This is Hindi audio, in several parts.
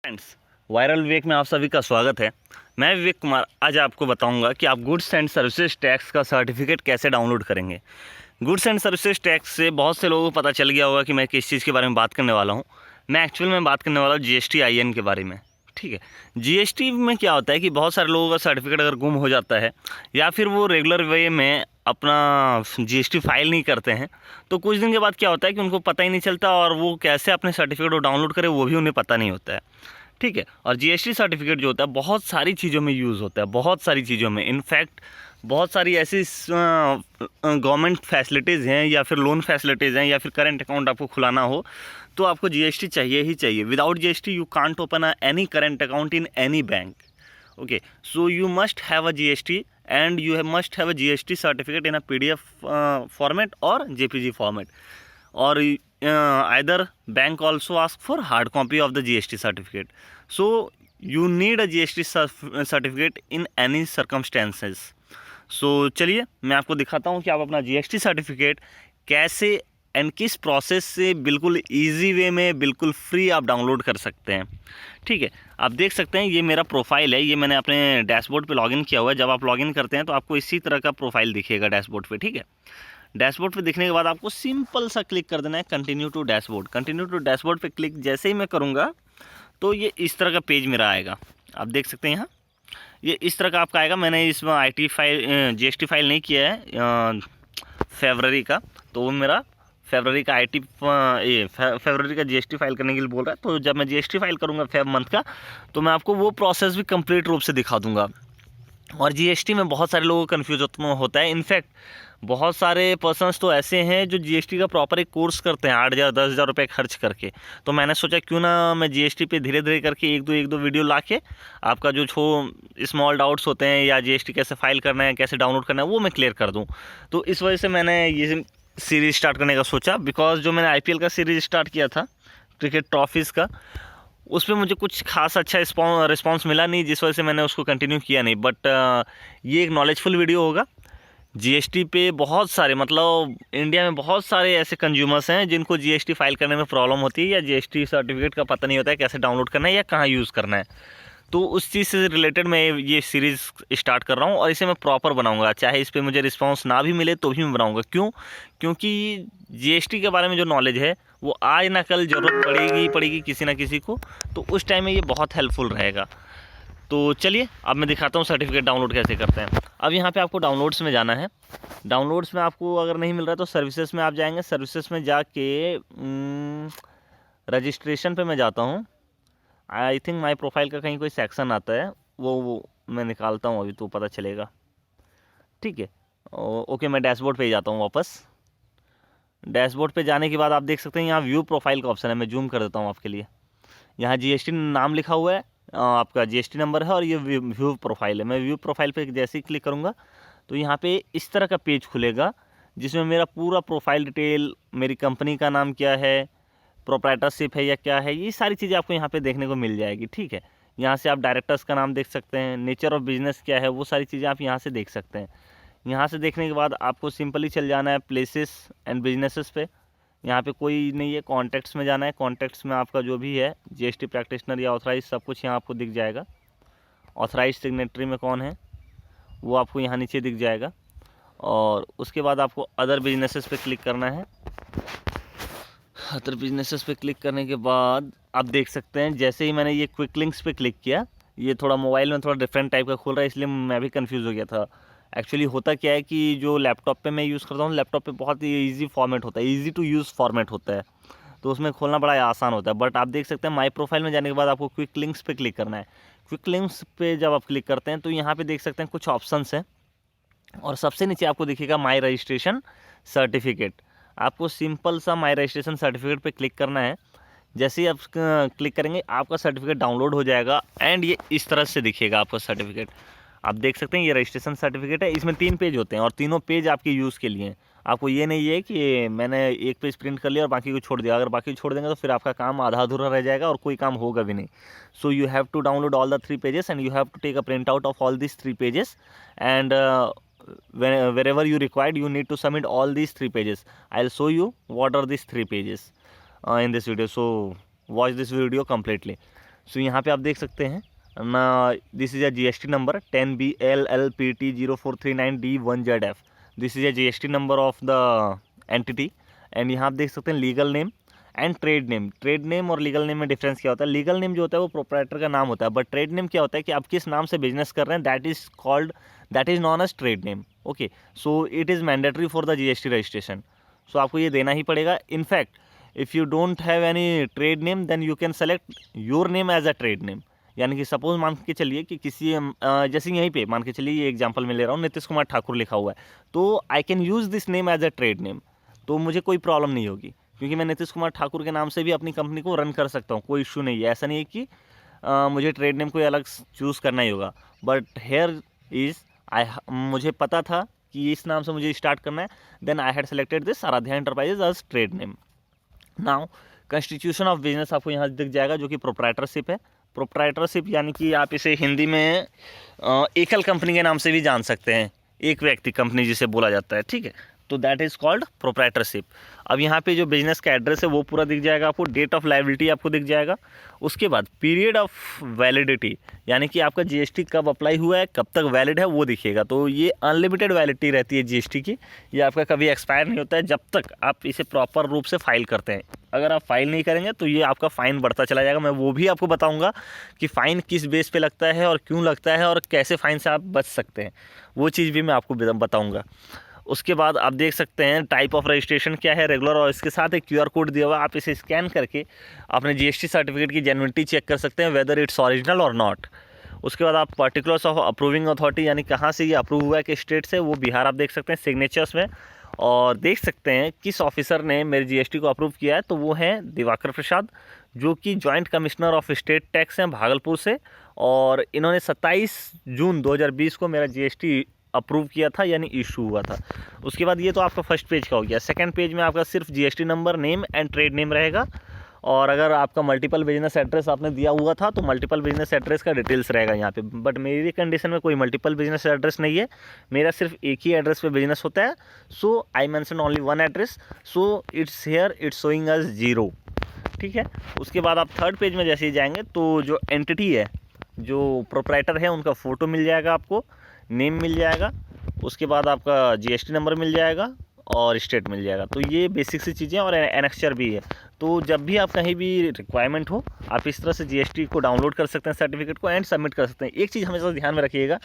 फ्रेंड्स, वायरल विवेक में आप सभी का स्वागत है। मैं विवेक कुमार आज आपको बताऊंगा कि आप गुड्स एंड सर्विसेज टैक्स का सर्टिफिकेट कैसे डाउनलोड करेंगे। गुड्स एंड सर्विसेज टैक्स से बहुत से लोगों को पता चल गया होगा कि मैं किस चीज़ के बारे में बात करने वाला हूं। मैं एक्चुअल में बात करने वाला हूँ GSTIN के बारे में। ठीक है, GST में क्या होता है कि बहुत सारे लोगों का सर्टिफिकेट अगर गुम हो जाता है या फिर वो रेगुलर वे में अपना GST फाइल नहीं करते हैं, तो कुछ दिन के बाद क्या होता है कि उनको पता ही नहीं चलता और वो कैसे अपने सर्टिफिकेट को डाउनलोड करें वो भी उन्हें पता नहीं होता है। ठीक है, और GST सर्टिफिकेट जो होता है बहुत सारी चीज़ों में यूज़ होता है, बहुत सारी चीज़ों में। इनफैक्ट बहुत सारी ऐसी गवर्नमेंट फैसिलिटीज़ हैं या फिर लोन फैसिलिटीज़ हैं या फिर करेंट अकाउंट आपको खुलाना हो तो आपको GST चाहिए ही चाहिए। Without GST you can't open any current account in any bank. Okay, so you must have a GST and you must have a GST certificate in a PDF format or JPG format, or either bank also ask for hard copy of the GST certificate. So you need a GST certificate in any circumstances. So चलिए मैं आपको दिखाता हूँ कि आप अपना GST सर्टिफिकेट कैसे एंड किस प्रोसेस से बिल्कुल ईजी वे में बिल्कुल फ्री आप डाउनलोड कर सकते हैं। ठीक है, आप देख सकते हैं ये मेरा प्रोफाइल है, ये मैंने अपने डैशबोर्ड पे लॉगिन किया हुआ है। जब आप लॉगिन करते हैं तो आपको इसी तरह का प्रोफाइल दिखेगा डैशबोर्ड पे। ठीक है, डैशबोर्ड पे दिखने के बाद आपको सिंपल सा क्लिक कर देना है continue to dashboard. Continue to dashboard पे क्लिक जैसे ही मैं करूँगा तो ये इस तरह का पेज मेरा आएगा। आप देख सकते हैं यहाँ ये इस तरह का आपका आएगा। मैंने इसमें GST फाइल नहीं किया है फरवरी का, तो वो मेरा फरवरी का फरवरी का GST फाइल करने के लिए बोल रहा है। तो जब मैं GST फाइल करूंगा फेब मंथ का तो मैं आपको वो प्रोसेस भी कंप्लीट रूप से दिखा दूंगा। और GST में बहुत सारे लोगों को कन्फ्यूज होता है। इनफैक्ट बहुत सारे पर्सन्स तो ऐसे हैं जो GST का प्रॉपर एक कोर्स करते हैं 8,000 10,000 रुपये खर्च करके। तो मैंने सोचा क्यों ना मैं GST पे धीरे धीरे करके एक दो वीडियो ला के आपका जो स्मॉल डाउट्स होते हैं या GST कैसे फाइल करना है कैसे डाउनलोड करना है वो मैं क्लियर कर दूँ। तो इस वजह से मैंने ये सीरीज़ स्टार्ट करने का सोचा। बिकॉज जो मैंने IPL का सीरीज़ स्टार्ट किया था क्रिकेट ट्रॉफीज़ का, उस पर मुझे कुछ खास अच्छा रिस्पॉन्स मिला नहीं, जिस वजह से मैंने उसको कंटिन्यू किया नहीं। बट ये एक नॉलेजफुल वीडियो होगा। GST पे बहुत सारे मतलब इंडिया में बहुत सारे ऐसे कंज्यूमर्स हैं जिनको GST फाइल करने में प्रॉब्लम होती है या GST सर्टिफिकेट का पता नहीं होता है कैसे डाउनलोड करना है या कहाँ यूज़ करना है। तो उस चीज़ से रिलेटेड मैं ये सीरीज़ स्टार्ट कर रहा हूँ और इसे मैं प्रॉपर बनाऊँगा। चाहे इस पर मुझे रिस्पांस ना भी मिले तो भी मैं बनाऊँगा। क्यों? क्योंकि GST के बारे में जो नॉलेज है वो आज ना कल ज़रूरत पड़ेगी किसी ना किसी को, तो उस टाइम में ये बहुत हेल्पफुल रहेगा। तो चलिए अब मैं दिखाता हूँ सर्टिफिकेट डाउनलोड कैसे करते हैं। अब यहाँ पे आपको डाउनलोड्स में जाना है। डाउनलोड्स में आपको अगर नहीं मिल रहा है तो सर्विसेज में आप जाएंगे। सर्विसेज में जाके रजिस्ट्रेशन पे मैं जाता हूँ। आई थिंक माई प्रोफाइल का कहीं कोई सेक्शन आता है, वो मैं निकालता हूँ अभी तो पता चलेगा। ठीक है, ओके मैं डैशबोर्ड पे ही जाता हूँ वापस। डैशबोर्ड पे जाने के बाद आप देख सकते हैं यहाँ व्यू प्रोफाइल का ऑप्शन है। मैं जूम कर देता हूँ आपके लिए। यहाँ GST नाम लिखा हुआ है, आपका GST नंबर है और ये व्यू प्रोफाइल है। मैं व्यू प्रोफाइल पे जैसे ही क्लिक करूँगा तो यहाँ पे इस तरह का पेज खुलेगा जिसमें मेरा पूरा प्रोफाइल डिटेल, मेरी कंपनी का नाम क्या है, प्रोप्राइटरशिप है या क्या है, ये सारी चीज़ें आपको यहाँ पे देखने को मिल जाएगी। ठीक है, यहाँ से आप डायरेक्टर्स का नाम देख सकते हैं, नेचर ऑफ बिजनेस क्या है, वो सारी चीज़ें आप यहाँ से देख सकते हैं। यहाँ से देखने के बाद आपको सिंपली चल जाना है प्लेसेस एंड बिजनेसेस पे। यहाँ पे कोई नहीं है, कॉन्टैक्ट्स में जाना है। कॉन्टैक्ट्स में आपका जो भी है GST प्रैक्टिशनर या ऑथराइज सब कुछ यहाँ आपको दिख जाएगा। ऑथराइज सिग्नेटरी में कौन है वो आपको यहाँ नीचे दिख जाएगा। और उसके बाद आपको अदर बिजनेसेस पे क्लिक करना है। अदर बिजनेसेस पे क्लिक करने के बाद आप देख सकते हैं जैसे ही मैंने ये क्विक लिंक्स पे क्लिक किया, ये थोड़ा मोबाइल में थोड़ा डिफरेंट टाइप का खुल रहा है, इसलिए मैं भी कंफ्यूज हो गया था। एक्चुअली होता क्या है कि जो लैपटॉप पे मैं यूज़ करता हूँ, लैपटॉप पे बहुत ही ईजी फॉर्मेट होता है, ईजी टू यूज़ फॉर्मेट होता है, तो उसमें खोलना बड़ा आसान होता है। बट आप देख सकते हैं माई प्रोफाइल में जाने के बाद आपको क्विक लिंक्स पे क्लिक करना है। क्विक लिंक्स पे जब आप क्लिक करते हैं तो यहाँ पे देख सकते हैं कुछ ऑप्शंस हैं और सबसे नीचे आपको दिखेगा माई रजिस्ट्रेशन सर्टिफिकेट। आपको सिंपल सा माई रजिस्ट्रेशन सर्टिफिकेट पे क्लिक करना है। जैसे ही आप क्लिक करेंगे आपका सर्टिफिकेट डाउनलोड हो जाएगा एंड ये इस तरह से दिखेगा आपका सर्टिफिकेट। आप देख सकते हैं ये रजिस्ट्रेशन सर्टिफिकेट है। इसमें 3 पेज होते हैं और तीनों पेज आपके यूज़ के लिए हैं। आपको ये नहीं है कि मैंने एक पेज प्रिंट कर लिया और बाकी को छोड़ दिया। अगर बाकी छोड़ देंगे तो फिर आपका काम आधा अधूरा रह जाएगा और कोई काम होगा भी नहीं। So you have to download all the 3 pages and you have to take a print out of all this 3 pages and wherever you required you need to submit all these 3 pages. I'll show you what are these 3 pages in this video, so watch this video completely. सो यहाँ पे आप देख सकते हैं ना, this is a GST number 10BLLPT0439D1ZF, this is a GST number of the entity. And यहाँ आप देख सकते हैं legal name and trade name. Trade name और लीगल नेम में डिफरेंस क्या होता है? लीगल नेम जो होता है वो प्रोप्राइटर का नाम होता है, बट ट्रेड नेम क्या होता है कि आप किस नाम से बिजनेस कर रहे हैं, that is known as trade name. Okay, so it is mandatory for the GST registration. So आपको ये देना ही पड़ेगा। In fact if you don't have any trade name then you can select your name as a trade name. यानी कि सपोज मान के चलिए कि किसी जैसे यहीं पे मान के चलिए, ये एग्जांपल मैं ले रहा हूँ, नीतीश कुमार ठाकुर लिखा हुआ है, तो I can use this name as a trade name, तो मुझे कोई प्रॉब्लम नहीं होगी, क्योंकि मैं नीतीश कुमार ठाकुर के नाम से भी अपनी कंपनी को रन कर सकता हूँ, कोई इशू नहीं है। ऐसा नहीं है कि मुझे ट्रेड नेम कोई अलग चूज़ करना ही होगा। बट हेयर इज़ मुझे पता था कि इस नाम से मुझे स्टार्ट करना है, then I had selected this Aradhya enterprises as trade name. Now constitution of business आपको यहाँ दिख जाएगा, जो कि प्रोप्राइटरशिप है। प्रोप्राइटरशिप यानी कि आप इसे हिंदी में एकल कंपनी के नाम से भी जान सकते हैं, एक व्यक्ति कंपनी जिसे बोला जाता है, ठीक है। तो दैट इज़ कॉल्ड प्रोप्राइटरशिप। अब यहाँ पे जो बिजनेस का एड्रेस है वो पूरा दिख जाएगा आपको, डेट ऑफ लायबिलिटी आपको दिख जाएगा, उसके बाद पीरियड ऑफ वैलिडिटी यानी कि आपका GST कब अप्लाई हुआ है, कब तक वैलिड है वो दिखेगा। तो ये अनलिमिटेड वैलिडिटी रहती है GST की, ये आपका कभी एक्सपायर नहीं होता है जब तक आप इसे प्रॉपर रूप से फाइल करते हैं। अगर आप फाइल नहीं करेंगे तो ये आपका फ़ाइन बढ़ता चला जाएगा। मैं वो भी आपको बताऊंगा कि फ़ाइन किस बेस पे लगता है और क्यों लगता है और कैसे फ़ाइन से आप बच सकते हैं, वो चीज़ भी मैं आपको बताऊंगा। उसके बाद आप देख सकते हैं टाइप ऑफ रजिस्ट्रेशन क्या है, रेगुलर, और इसके साथ एक QR कोड दिया हुआ है। आप इसे स्कैन करके अपने GST सर्टिफिकेट की जेन्युइनिटी चेक कर सकते हैं, वेदर इट्स ओरिजिनल और नॉट। उसके बाद आप पर्टिकुलर्स ऑफ अप्रूविंग अथॉरिटी यानी कहाँ से ये अप्रूव हुआ है, कि स्टेट से, वो बिहार आप देख सकते हैं सिग्नेचर्स में, और देख सकते हैं किस ऑफिसर ने मेरे GST को अप्रूव किया है, तो वो हैं दिवाकर प्रसाद, जो कि joint commissioner of state tax हैं भागलपुर से, और इन्होंने 27 जून 2020 को मेरा GST अप्रूव किया था, यानी इशू हुआ था। उसके बाद ये तो आपका फर्स्ट पेज का हो गया। सेकंड पेज में आपका सिर्फ GST number, name and trade name रहेगा, और अगर आपका मल्टीपल बिजनेस एड्रेस आपने दिया हुआ था तो मल्टीपल बिजनेस एड्रेस का डिटेल्स रहेगा यहाँ पे। बट मेरी कंडीशन में कोई मल्टीपल बिजनेस एड्रेस नहीं है, मेरा सिर्फ एक ही एड्रेस पे बिजनेस होता है। So I mention only one address, so it's here it's showing us 0, ठीक है। उसके बाद आप थर्ड पेज में जैसे ही जाएंगे तो जो एंटिटी है, जो प्रोप्राइटर है, उनका फ़ोटो मिल जाएगा आपको, नेम मिल जाएगा, उसके बाद आपका GST नंबर मिल जाएगा और स्टेट मिल जाएगा। तो ये बेसिक सी चीज़ें, और एनेक्चर भी है। तो जब भी आप कहीं भी रिक्वायरमेंट हो, आप इस तरह से GST को डाउनलोड कर सकते हैं, सर्टिफिकेट को, एंड सबमिट कर सकते हैं। एक चीज़ हमेशा ध्यान में रखिएगा,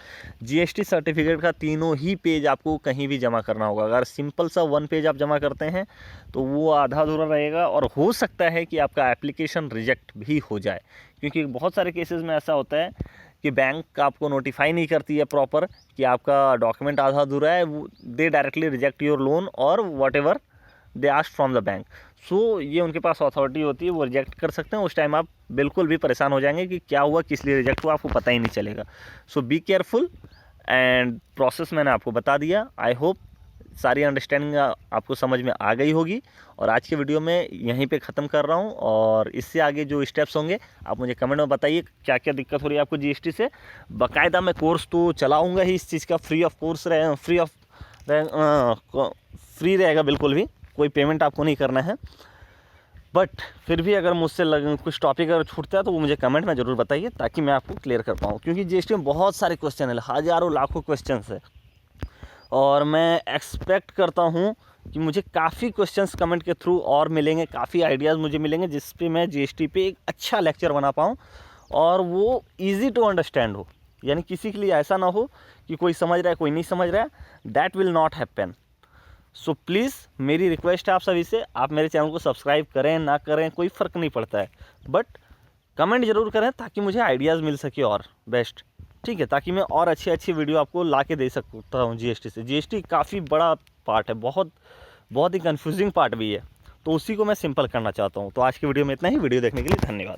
GST सर्टिफिकेट का तीनों ही पेज आपको कहीं भी जमा करना होगा। अगर सिंपल सा 1 पेज आप जमा करते हैं तो वो आधा अधूरा रहेगा, और हो सकता है कि आपका एप्लीकेशन रिजेक्ट भी हो जाए, क्योंकि बहुत सारे केसेस में ऐसा होता है कि बैंक आपको नोटिफाई नहीं करती है प्रॉपर कि आपका डॉक्यूमेंट आधा अधूरा है, they directly reject your loan और whatever they ask from the bank. So ये उनके पास अथॉरिटी होती है, वो रिजेक्ट कर सकते हैं। उस टाइम आप बिल्कुल भी परेशान हो जाएंगे कि क्या हुआ, किस लिए रिजेक्ट हुआ, आपको पता ही नहीं चलेगा। सो बी केयरफुल, एंड प्रोसेस मैंने आपको बता दिया। आई होप सारी अंडरस्टैंडिंग आपको समझ में आ गई होगी, और आज के वीडियो में यहीं पे ख़त्म कर रहा हूँ। और इससे आगे जो स्टेप्स होंगे आप मुझे कमेंट में बताइए क्या क्या दिक्कत हो रही है आपको GST से। बाकायदा मैं कोर्स तो चलाऊँगा ही इस चीज़ का, फ्री रहेगा, बिल्कुल भी कोई पेमेंट आपको नहीं करना है। बट फिर भी अगर मुझसे कुछ टॉपिक अगर छूटता है तो वो मुझे कमेंट में ज़रूर बताइए, ताकि मैं आपको क्लियर कर पाऊँ, क्योंकि GST में बहुत सारे क्वेश्चन है, हज़ारों लाखों क्वेश्चन है, और मैं एक्सपेक्ट करता हूँ कि मुझे काफ़ी क्वेश्चंस कमेंट के थ्रू और मिलेंगे, काफ़ी आइडियाज़ मुझे मिलेंगे, जिस पे मैं GST पे एक अच्छा लेक्चर बना पाऊँ, और वो इजी टू अंडरस्टैंड हो। यानी किसी के लिए ऐसा ना हो कि कोई समझ रहा है कोई नहीं समझ रहा है, that will not happen. So please मेरी रिक्वेस्ट है आप सभी से, आप मेरे चैनल को सब्सक्राइब करें ना करें कोई फ़र्क नहीं पड़ता है, बट कमेंट ज़रूर करें ताकि मुझे आइडियाज़ मिल सके और बेस्ट, ठीक है, ताकि मैं और अच्छी वीडियो आपको ला के दे सकता हूँ GST से। GST काफ़ी बड़ा पार्ट है, बहुत ही कन्फ्यूजिंग पार्ट भी है, तो उसी को मैं सिंपल करना चाहता हूँ। तो आज की वीडियो में इतना ही। वीडियो देखने के लिए धन्यवाद।